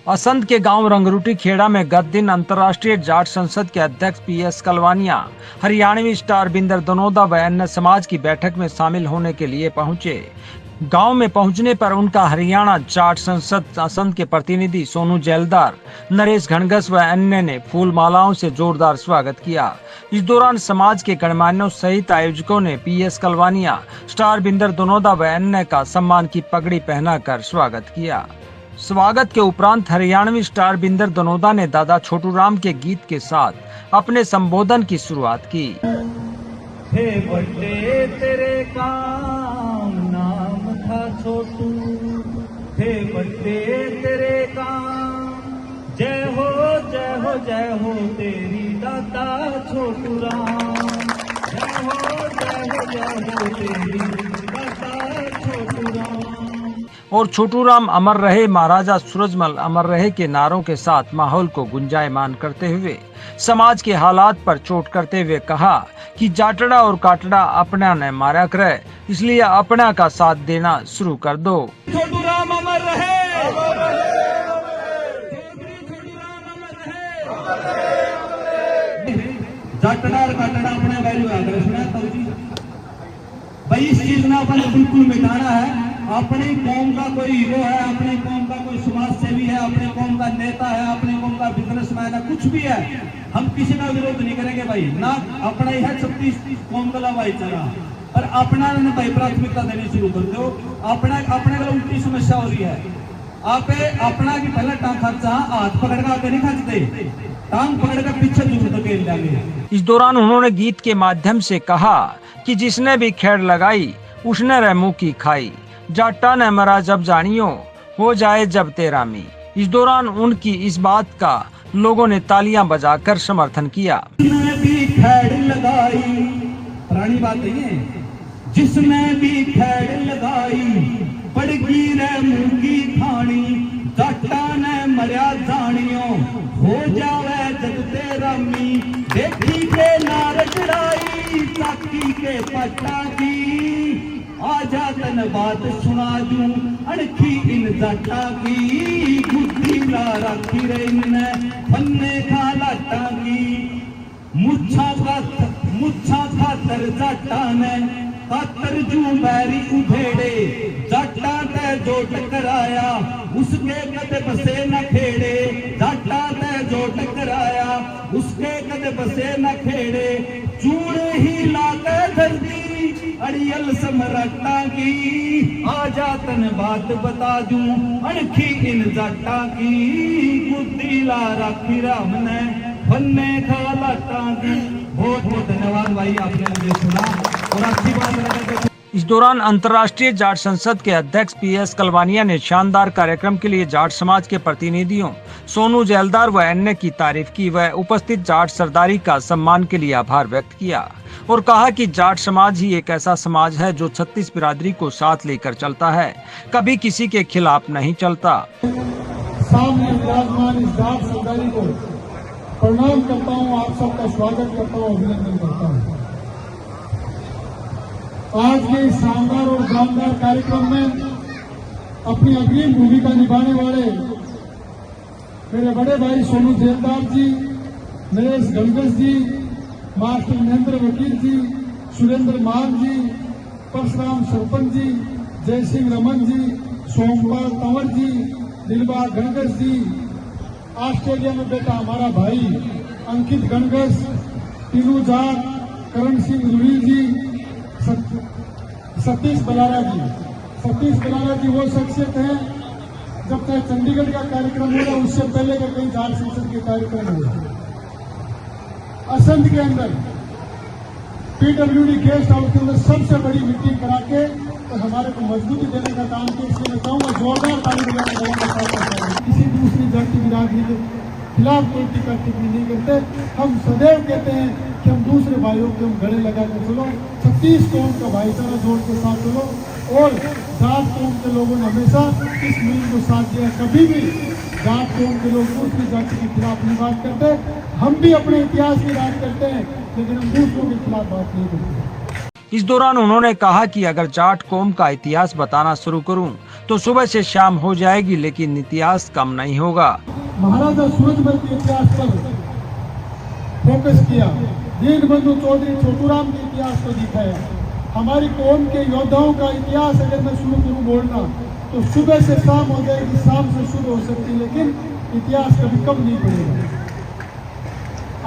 असंध के गांव रंगरूटी खेड़ा में गत दिन अंतर्राष्ट्रीय जाट संसद के अध्यक्ष PS कलवानिया हरियाणवी स्टार बिंदर दनोदा व अन्य समाज की बैठक में शामिल होने के लिए पहुंचे। गांव में पहुंचने पर उनका हरियाणा जाट संसद असंध के प्रतिनिधि सोनू जैलदार, नरेश घनघस व अन्य ने फूल मालाओं से जोरदार स्वागत किया। इस दौरान समाज के गणमान्यों सहित आयोजकों ने PS कलवानिया, स्टार बिंदर दनोदा व अन्य का सम्मान की पगड़ी पहनाकर स्वागत किया। स्वागत के उपरांत हरियाणवी स्टार बिंदर दनोदा ने दादा छोटू राम के गीत के साथ अपने संबोधन की शुरुआत की। हे बड़े तेरे का नाम था छोटू, हे बड़े तेरे का जय हो जय हो जय हो तेरी दादा छोटू राम, जय हो जय हो जय हो तेरी दादा छोटू राम। और छोटू राम अमर रहे, महाराजा सूरजमल अमर रहे के नारों के साथ माहौल को गुंजायमान करते हुए समाज के हालात पर चोट करते हुए कहा कि जाटड़ा और काटड़ा अपना न मारा करे, इसलिए अपना का साथ देना शुरू कर दो। छोटू राम अमर रहे, छोटू राम अमर रहे। जाटड़ा और काटड़ा अपने वैल्यू आगे सुना तो जी भाई इस चीज ना अपन बिल्कुल मिटाना है। अपनी कौम का कोई हीरो है, अपनी कौम का कोई समाज सेवी है, अपने कौम का नेता है, अपनी कौम का बिजनेसमैन है, कुछ भी है, हम किसी का विरोध नहीं करेंगे भाई। ना अपना ही है 36 कौम का भाईचारा, पर अपना भाई प्राथमिकता देनी शुरू कर दो। अपने का उल्टी समस्या हो रही है। आप अपना की पहले टांग खर्चा हाथ पकड़ कर आगे नहीं खर्चते, टांग पकड़ कर पीछे जरूर धकेल देंगे। इस दौरान उन्होंने गीत के माध्यम से कहा कि जिसने भी खेड़ लगाई उसने रह मुंह की खाई, जाटा न मरा जब जानियो हो जाए जब तेरामी। इस दौरान उनकी इस बात का लोगों ने तालियां बजाकर समर्थन किया। जिसने भी खेड़ लगाई, पुरानी बात है, जिसने भी खेड़ लगाई पड़गी रे मुंह की खानी, जाटा न मरिया जानियो हो जावे जब तेरामी। देखी के नार चढ़ाई साकी के पट्टा की, आजा तन बात सुना दूं अणखी इन जाटा की। बुद्धि ला रखी रे इनने फन्ने खा लाटा की, मुच्छा खातर जाटा ने खातर जू बैरी उधेड़े। जाटा ते जो टकराया उसके कदे बसे न खेड़े, जाटा ते जो टकराया उसके कदे बसे न खेड़े। चूड़े ही लाते धरती अड़ियल सम्राटा की, आजा तन बात बता दूं अणखी इन जाटा की। बुद्धि ला रखी राम ने फन्ने खा लाटा की। बहुत बहुत धन्यवाद भाई, आपने मुझे सुना और अच्छी बात लगा। इस दौरान अंतर्राष्ट्रीय जाट संसद के अध्यक्ष PS कलवानिया ने शानदार कार्यक्रम के लिए जाट समाज के प्रतिनिधियों सोनू जैलदार व अन्य की तारीफ की व उपस्थित जाट सरदारी का सम्मान के लिए आभार व्यक्त किया और कहा कि जाट समाज ही एक ऐसा समाज है जो 36 बिरादरी को साथ लेकर चलता है, कभी किसी के खिलाफ नहीं चलता। सामने विराजमान इस जाट सरदारी को प्रणाम करता हूँ, आप सबका स्वागत करता हूँ, अभिनंदन करता हूँ। आज के इस शानदार और शानदार कार्यक्रम में अपनी अग्रिम भूमिका निभाने वाले मेरे बड़े भाई सोनू जैलदार जी, नरेश घनघस जी, मास्टर महेंद्र वकील जी, सुरेंद्र मान जी, परशुराम सरपंच जी, जय सिंह रमन जी, सोमपाल तंवर जी, दिलबाग घनघस जी, ऑस्ट्रेलिया में बेटा हमारा भाई अंकित घनघस, तीनू जाट, करण सिंह रुई जी, सतीश बलारा जी वो शख्सियत है जब तक चंडीगढ़ का कार्यक्रम हो रहा उससे पहले का कहीं जाट संसद के कार्यक्रम हुए। असंध के अंदर PWD गेस्ट हाउस के अंदर सबसे बड़ी मीटिंग करा के तो हमारे को मजबूती देने का काम किया, इसलिए मैं चाहूंगा जोरदार ताली बजाने। किसी दूसरी जाति बिरादरी के खिलाफ कोई टीका टिप्पणी नहीं करते। हम सदैव कहते हैं कि हम दूसरे भाइयों के हम गले लगा कर चलो, 36 कौम का भाईचारा जोड़ के साथ चलो। और जाट कौम के लोगों ने हमेशा इस मुहिम को साथ दिया, कभी भी जाट कौम के लोग दूसरी जाति के खिलाफ नहीं बात करते। हम भी अपने इतिहास की बात करते हैं, लेकिन हम दूसरों के खिलाफ बात नहीं करते। इस दौरान उन्होंने कहा कि अगर जाट कौम का इतिहास बताना शुरू करूं तो सुबह से शाम हो जाएगी, लेकिन इतिहास कम नहीं होगा। महाराजा सूरजमल के इतिहास पर फोकस किया, दीनबंधु चौधरी छोटूराम के इतिहास को दिखाया। हमारी कौम के योद्धाओं का इतिहास अगर मैं शुरू करूं बोलना तो सुबह से शाम हो जाएगी, शाम से शुरू हो सकती है, लेकिन इतिहास कभी कम नहीं पड़ेगा।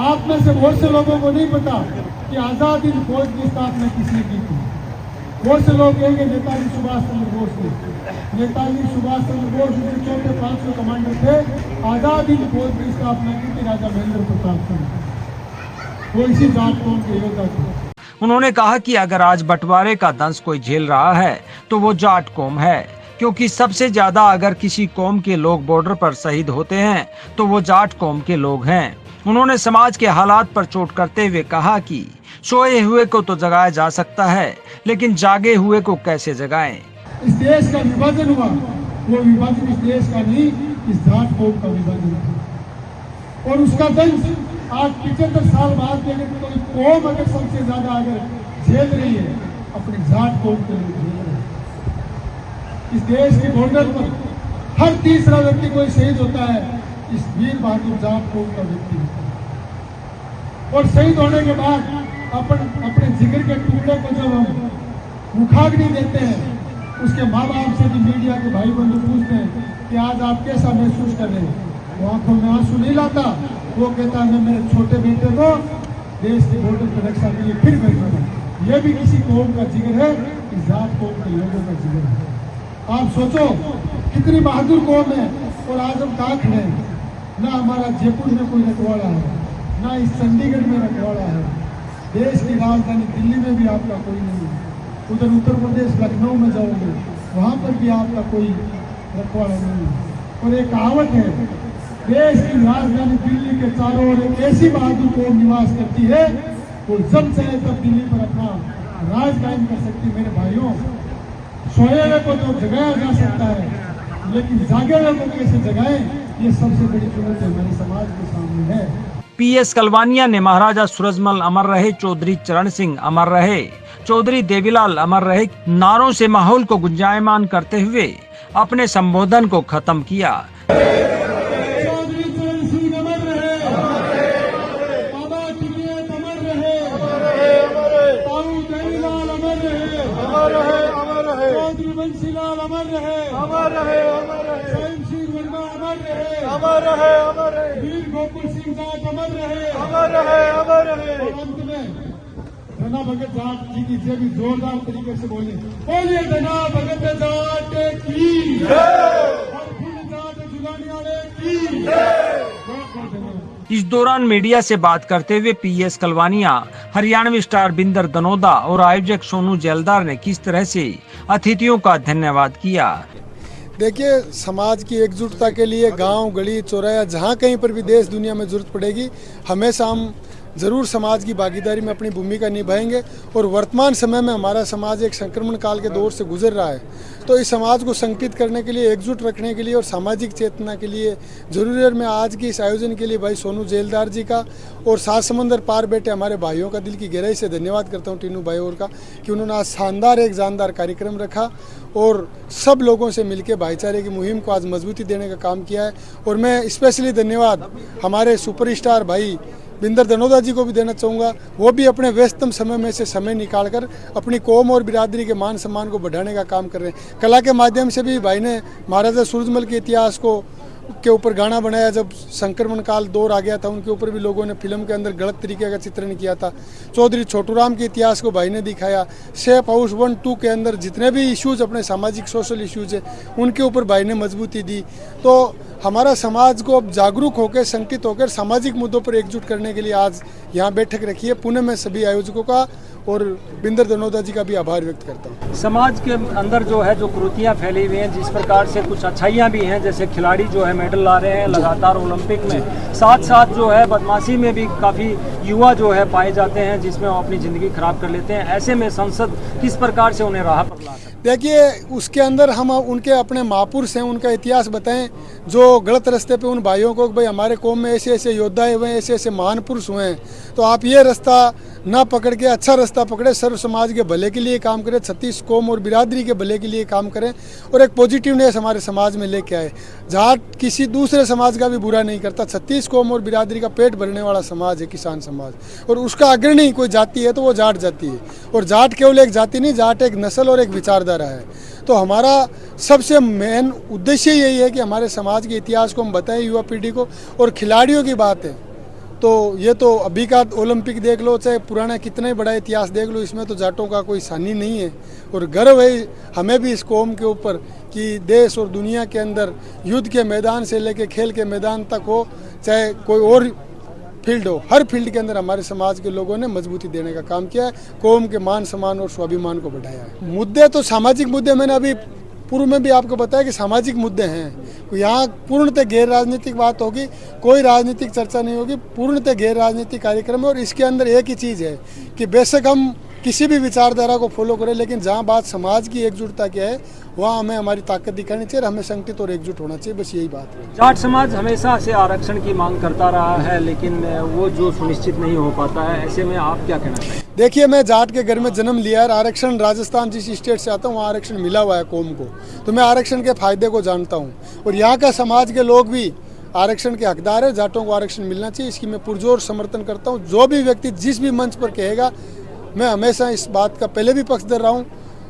आप में से बहुत से लोगों को नहीं पता कि आजाद हिंद फौज की स्थापना किसने की थी। बहुत से लोग कहेंगे नेताजी सुभाष चंद्र बोस ने। नेताजी सुभाष चंद्र बोस उनके चौथे 500 कमांडर थे। आजाद हिंद फौज की स्थापना की थी राजा महेंद्र प्रताप सिंह, वो इसी जाट कौम के योद्धा थे। उन्होंने कहा कि अगर आज बंटवारे का दंश कोई झेल रहा है तो वो जाट कौम है, क्योंकि सबसे ज्यादा अगर किसी कौम के लोग बॉर्डर पर शहीद होते हैं तो वो जाट कौम के लोग हैं। उन्होंने समाज के हालात पर चोट करते हुए कहा कि सोए हुए को तो जगाया जा सकता है, लेकिन जागे हुए को कैसे जगाएं? इस देश का विभाजन हुआ, वो विभाजन इस देश का नहीं, इस जाट कौम का विभाजन हुआ। और उसका दंश आज 75 साल बाद भी अगर कोई कौम अगर सबसे ज्यादा अगर झेल रही है, अपने जाट कौम के लोग झेल रहे हैं। इस देश के बॉर्डर पर हर तीसरा व्यक्ति कोई शहीद होता है, इस वीर बहादुर जाट कौम का व्यक्ति होता है। और शहीद होने के बाद अपने जिगर के टुकड़े को जब हम मुखाग्नि देते हैं, उसके माँ बाप से भी मीडिया के भाई बंधु पूछते हैं कि आज आप कैसा महसूस कर रहे हैं, वो आंखों में आंसू नहीं लाता। वो कहता है मैं मेरे छोटे बेटे को देश के बॉर्डर की रक्षा के लिए फिर भेजूंगा। ये भी किसी कौम का जिगर है, इस जाट कौम के लोगों का जिगर है। आप सोचो कितनी बहादुर कौम है, और आज हम कहाँ खड़े हैं। ना हमारा जयपुर में कोई रखवाड़ा है, ना इस चंडीगढ़ में रखवाड़ा है, देश की राजधानी दिल्ली में भी आपका कोई नहीं है। उधर उत्तर प्रदेश लखनऊ में जाओगे, वहाँ पर भी आपका कोई रखवाड़ा नहीं है। और एक कहावत है, देश की राजधानी दिल्ली के चारों ओर एक ऐसी बहादुर कौम निवास करती है, वो जब चाहे तब दिल्ली पर अपना राज कायम कर सकती है। मेरे भाइयों, सोए हुए को तो जगाया जा सकता है, लेकिन जागे हुए को कैसे जगाएं, ये सबसे बड़ी चुनौती हमारे समाज के सामने है। पीएस कलवानिया ने महाराजा सूरजमल अमर रहे, चौधरी चरण सिंह अमर रहे, चौधरी देवीलाल अमर रहे नारों से माहौल को गुंजायमान करते हुए अपने संबोधन को खत्म किया। चौधरी चरण सिंह अमर रहे, बाबा टिकैत अमर रहे, ताऊ देवीलाल अमर रहे, चौधरी बंसीलाल अमर रहे, स्वयं सिंह वर्मा अमर रहे, वीर गोकुल सिंह जाट अमर रहे। और अंत में धना भगत जाट जी की जय भी जोरदार तरीके से बोलिए धना भगत जाट की और फुल जाट जुगानी वाले की। बहुत बहुत धन्यवाद। इस दौरान मीडिया से बात करते हुए पीएस कलवानिया, हरियाणवी स्टार बिंदर दनोदा और आयोजक सोनू जेलदार ने किस तरह से अतिथियों का धन्यवाद किया। देखिए, समाज की एकजुटता के लिए गांव, गली, चौराया, जहां कहीं पर भी देश दुनिया में जरूरत पड़ेगी, हमेशा हम ज़रूर समाज की भागीदारी में अपनी भूमिका निभाएंगे। और वर्तमान समय में हमारा समाज एक संक्रमण काल के दौर से गुजर रहा है, तो इस समाज को संगठित करने के लिए, एकजुट रखने के लिए और सामाजिक चेतना के लिए जरूरी है। मैं आज की इस आयोजन के लिए भाई सोनू जेलदार जी का और सात समंदर पार बैठे हमारे भाइयों का दिल की गहराई से धन्यवाद करता हूँ, टीनू भाई और का, कि उन्होंने आज शानदार एक जानदार कार्यक्रम रखा और सब लोगों से मिलकर भाईचारे की मुहिम को आज मजबूती देने का काम किया है। और मैं स्पेशली धन्यवाद हमारे सुपरस्टार भाई बिंदर दनोदा जी को भी देना चाहूँगा। वो भी अपने व्यस्तम समय में से समय निकालकर अपनी कौम और बिरादरी के मान सम्मान को बढ़ाने का काम कर रहे हैं। कला के माध्यम से भी भाई ने महाराजा सूरजमल के इतिहास के ऊपर गाना बनाया। जब संक्रमण काल दौर आ गया था, उनके ऊपर भी लोगों ने फिल्म के अंदर गलत तरीके का चित्रण किया था। चौधरी छोटूराम के इतिहास को भाई ने दिखाया। सेफ हाउस 1-2 के अंदर जितने भी इश्यूज, अपने सामाजिक सोशल इश्यूज है, उनके ऊपर भाई ने मजबूती दी। तो हमारा समाज को अब जागरूक होकर, संकित होकर सामाजिक मुद्दों पर एकजुट करने के लिए आज यहाँ बैठक रखी है। पुणे में सभी आयोजकों का और बिंदर दनोदा जी का भी आभार व्यक्त करता हूँ। समाज के अंदर जो है जो कुरीतियाँ फैली हुई हैं, जिस प्रकार से कुछ अच्छाइयाँ भी हैं, जैसे खिलाड़ी जो है मेडल ला रहे हैं लगातार ओलंपिक में, साथ साथ जो है बदमाशी में भी काफ़ी युवा जो है पाए जाते हैं, जिसमें वो अपनी ज़िंदगी खराब कर लेते हैं। ऐसे में संसद किस प्रकार से उन्हें राह पर ला सकती है? देखिए, उसके अंदर हम उनके अपने महापुरुष हैं, उनका इतिहास बताएं, जो गलत रास्ते पे उन भाइयों को, भाई हमारे कौम में ऐसे ऐसे योद्धा हुए हैं, ऐसे ऐसे महान पुरुष हुए हैं, तो आप ये रास्ता ना पकड़ के अच्छा रास्ता पकड़े, सर्व समाज के भले के लिए काम करें, 36 कौम और बिरादरी के भले के लिए काम करें और एक पॉजिटिवनेस हमारे समाज में लेके आए। जाट किसी दूसरे समाज का भी बुरा नहीं करता, 36 कौम और बिरादरी का पेट भरने वाला समाज है किसान समाज, और उसका अग्रणी कोई जाति है तो वो जाट जाति है। और जाट केवल एक जाति नहीं, जाट एक नस्ल और एक विचारधारा है। तो हमारा सबसे मेन उद्देश्य यही है कि हमारे समाज के इतिहास को हम बताएं युवा पीढ़ी को। और खिलाड़ियों की बात है तो ये तो अभी का ओलंपिक देख लो, चाहे पुराना कितना ही बड़ा इतिहास देख लो, इसमें तो जाटों का कोई सानी नहीं है। और गर्व है हमें भी इस कौम के ऊपर कि देश और दुनिया के अंदर युद्ध के मैदान से लेके खेल के मैदान तक हो, चाहे कोई और फील्ड हो, हर फील्ड के अंदर हमारे समाज के लोगों ने मजबूती देने का काम किया है, कौम के मान सम्मान और स्वाभिमान को बढ़ाया है। मुद्दे तो सामाजिक मुद्दे, मैंने अभी पूर्व में भी आपको बताया कि सामाजिक मुद्दे हैं। यहाँ पूर्णतः गैर राजनीतिक बात होगी, कोई राजनीतिक चर्चा नहीं होगी, पूर्णतः गैर राजनीतिक कार्यक्रम है। और इसके अंदर एक ही चीज़ है कि बेशक हम किसी भी विचारधारा को फॉलो करें, लेकिन जहाँ बात समाज की एकजुटता की है वहाँ हमें हमारी ताकत दिखानी चाहिए, हमें संगठित और एकजुट होना चाहिए, बस यही बात है। जाट समाज हमेशा से आरक्षण की मांग करता रहा है, लेकिन वो जो सुनिश्चित नहीं हो पाता है, ऐसे में आप क्या कहना चाहिए? देखिए, मैं जाट के घर में जन्म लिया है, आरक्षण राजस्थान जिस स्टेट से आता हूँ वहाँ आरक्षण मिला हुआ है कौम को, तो मैं आरक्षण के फायदे को जानता हूँ। और यहाँ का समाज के लोग भी आरक्षण के हकदार है, जाटों को आरक्षण मिलना चाहिए, इसकी मैं पुरजोर समर्थन करता हूँ। जो भी व्यक्ति जिस भी मंच पर कहेगा, मैं हमेशा इस बात का पहले भी पक्षधर रहा हूँ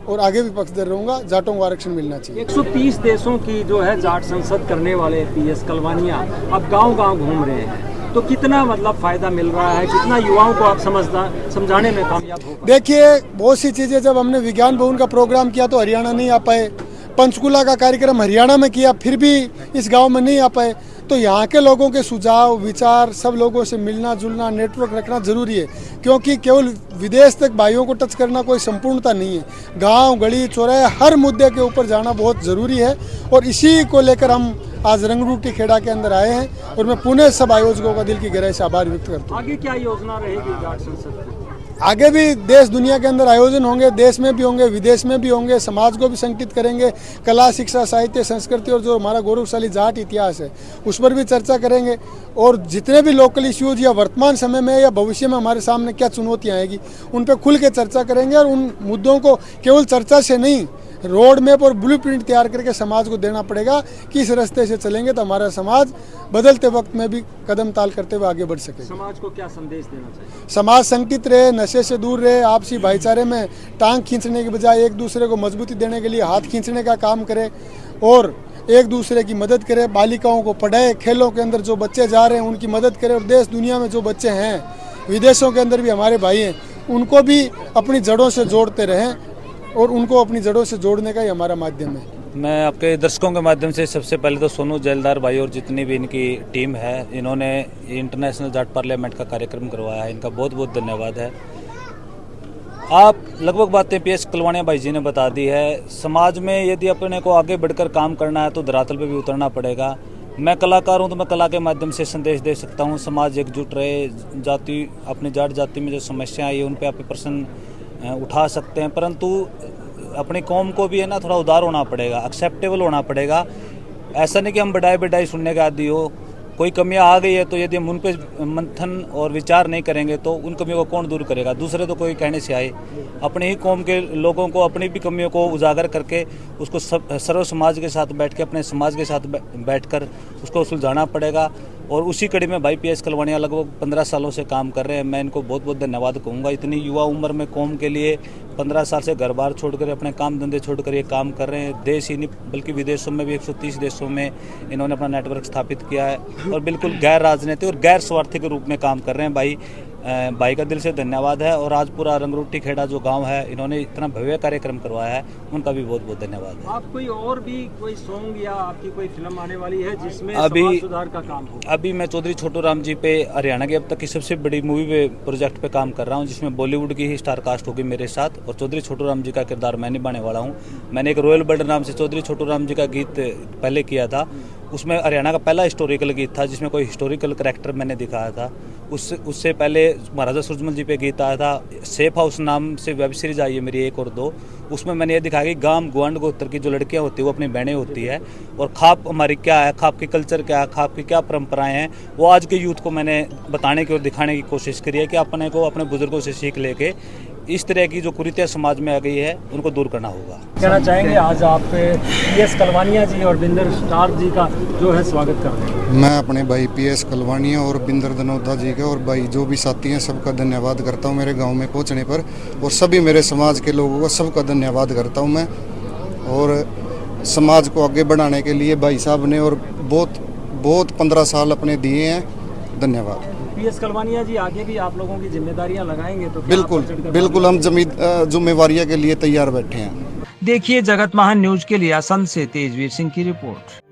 और आगे भी पक्षधर रहूंगा, जाटों को आरक्षण मिलना चाहिए। 130 देशों की जो है जाट संसद करने वाले पीएस कलवानिया अब गांव-गांव घूम रहे हैं, तो कितना मतलब फायदा मिल रहा है, कितना युवाओं को आप समझाने में कामयाब हो? देखिए, बहुत सी चीज़ें, जब हमने विज्ञान भवन का प्रोग्राम किया तो हरियाणा नहीं आ पाए, पंचकुला का कार्यक्रम हरियाणा में किया फिर भी इस गाँव में नहीं आ पाए। तो यहाँ के लोगों के सुझाव विचार, सब लोगों से मिलना जुलना, नेटवर्क रखना जरूरी है, क्योंकि केवल विदेश तक भाइयों को टच करना कोई संपूर्णता नहीं है। गांव गली चौराहे हर मुद्दे के ऊपर जाना बहुत ज़रूरी है, और इसी को लेकर हम आज रंगरूटी खेड़ा के अंदर आए हैं। और मैं पुनः सब आयोजकों का दिल की गहराई से आभार व्यक्त करता हूँ। आगे क्या योजना रहेगी जाट संसद की? आगे भी देश दुनिया के अंदर आयोजन होंगे, देश में भी होंगे, विदेश में भी होंगे, समाज को भी संगठित करेंगे, कला शिक्षा साहित्य संस्कृति और जो हमारा गौरवशाली जाट इतिहास है उस पर भी चर्चा करेंगे। और जितने भी लोकल इश्यूज या वर्तमान समय में या भविष्य में हमारे सामने क्या चुनौतियाँ आएगी उन पर खुल के चर्चा करेंगे। और उन मुद्दों को केवल चर्चा से नहीं, रोड मैप और ब्लूप्रिंट तैयार करके समाज को देना पड़ेगा कि इस रास्ते से चलेंगे तो हमारा समाज बदलते वक्त में भी कदम ताल करते हुए आगे बढ़ सके। समाज को क्या संदेश देना चाहिए? समाज संगठित रहे, नशे से दूर रहे, आपसी भाईचारे में टांग खींचने के बजाय एक दूसरे को मजबूती देने के लिए हाथ खींचने का काम करे और एक दूसरे की मदद करे। बालिकाओं को पढ़ाए, खेलों के अंदर जो बच्चे जा रहे हैं उनकी मदद करे, और देश दुनिया में जो बच्चे हैं, विदेशों के अंदर भी हमारे भाई हैं, उनको भी अपनी जड़ों से जोड़ते रहें, और उनको अपनी जड़ों से जोड़ने का ही हमारा माध्यम है। मैं आपके दर्शकों के माध्यम से सबसे पहले तो सोनू जेलदार भाई और जितनी भी इनकी टीम है, इन्होंने इंटरनेशनल जाट पार्लियामेंट का कार्यक्रम करवाया है, इनका बहुत बहुत धन्यवाद है। आप लगभग बातें पीएस कलवानिया भाई जी ने बता दी है। समाज में यदि अपने को आगे बढ़कर काम करना है तो धरातल पे भी उतरना पड़ेगा। मैं कलाकार हूं तो मैं कला के माध्यम से संदेश दे सकता हूं, समाज एकजुट रहे, जाति अपनी जाट जाति में जो समस्या आई है उन पे आप प्रश्न उठा सकते हैं, परंतु अपनी कौम को भी है ना थोड़ा उदार होना पड़ेगा, एक्सेप्टेबल होना पड़ेगा। ऐसा नहीं कि हम बढ़ाई बढ़ाई सुनने के आदी हो, कोई कमियां आ गई है तो यदि हम उन पर मंथन और विचार नहीं करेंगे तो उन कमियों को कौन दूर करेगा? दूसरे तो कोई कहने से आए, अपने ही कौम के लोगों को अपनी भी कमियों को उजागर करके उसको सर्व समाज के साथ बैठ के, अपने समाज के साथ बैठकर उसको सुलझाना पड़ेगा। और उसी कड़ी में भाई पीएस कलवानिया लगभग 15 सालों से काम कर रहे हैं। मैं इनको बहुत बहुत धन्यवाद कहूँगा। इतनी युवा उम्र में कौम के लिए 15 साल से घर बार छोड़कर अपने काम धंधे छोड़कर ये काम कर रहे हैं। देश ही नहीं बल्कि विदेशों में भी 130 देशों में इन्होंने अपना नेटवर्क स्थापित किया है और बिल्कुल गैर राजनीतिक और गैर स्वार्थी के रूप में काम कर रहे हैं। भाई का दिल से धन्यवाद है। और आज पूरा रंगरूटी खेड़ा जो गांव है, इन्होंने इतना भव्य कार्यक्रम करवाया है, उनका भी बहुत बहुत धन्यवाद है। आप कोई और भी कोई सॉन्ग या आपकी कोई फिल्म आने वाली है जिसमें समाज सुधार का काम हो? अभी मैं चौधरी छोटू राम जी पे हरियाणा की अब तक की सबसे बड़ी मूवी पे प्रोजेक्ट पे काम कर रहा हूँ, जिसमें बॉलीवुड की ही स्टार कास्ट होगी मेरे साथ और चौधरी छोटू राम जी का किरदार मैं निभाने वाला हूँ। मैंने एक रॉयल बर्ड नाम से चौधरी छोटू राम जी का गीत पहले किया था, उसमें हरियाणा का पहला हिस्टोरिकल गीत था जिसमें कोई हिस्टोरिकल करैक्टर मैंने दिखाया था। उससे पहले महाराजा सूरजमल जी पे गीत आया था। सेफ हाउस नाम से वेब सीरीज आई है मेरी 1 और 2, उसमें मैंने ये दिखाया कि गांव ग्वांड गोत्र की जो लड़कियां होती है वो अपनी बहनें होती है, और खाप हमारी क्या है, खाप की कल्चर क्या है, खाप की क्या परंपराएं हैं, वो आज के यूथ को मैंने बताने की और दिखाने की कोशिश करी है कि अपने को अपने बुजुर्गों से सीख लेके इस तरह की जो कुरीतियाँ समाज में आ गई है उनको दूर करना होगा। कहना चाहेंगे आज आप PS कलवानिया जी और बिंदर स्टार जी का जो है स्वागत कर रहे हैं। मैं अपने भाई PS कलवानिया और बिंदर दनौदा जी के और भाई जो भी साथी हैं सबका धन्यवाद करता हूं मेरे गांव में पहुंचने पर, और सभी मेरे समाज के लोगों का सबका धन्यवाद करता हूं मैं। और समाज को आगे बढ़ाने के लिए भाई साहब ने और बहुत 15 साल अपने दिए हैं। धन्यवाद। PS कलवानिया जी, आगे भी आप लोगों की जिम्मेदारियां लगाएंगे तो बिल्कुल हम जिम्मेवारियों के लिए तैयार बैठे हैं। देखिए जगत महान न्यूज के लिए असंध से तेजवीर सिंह की रिपोर्ट।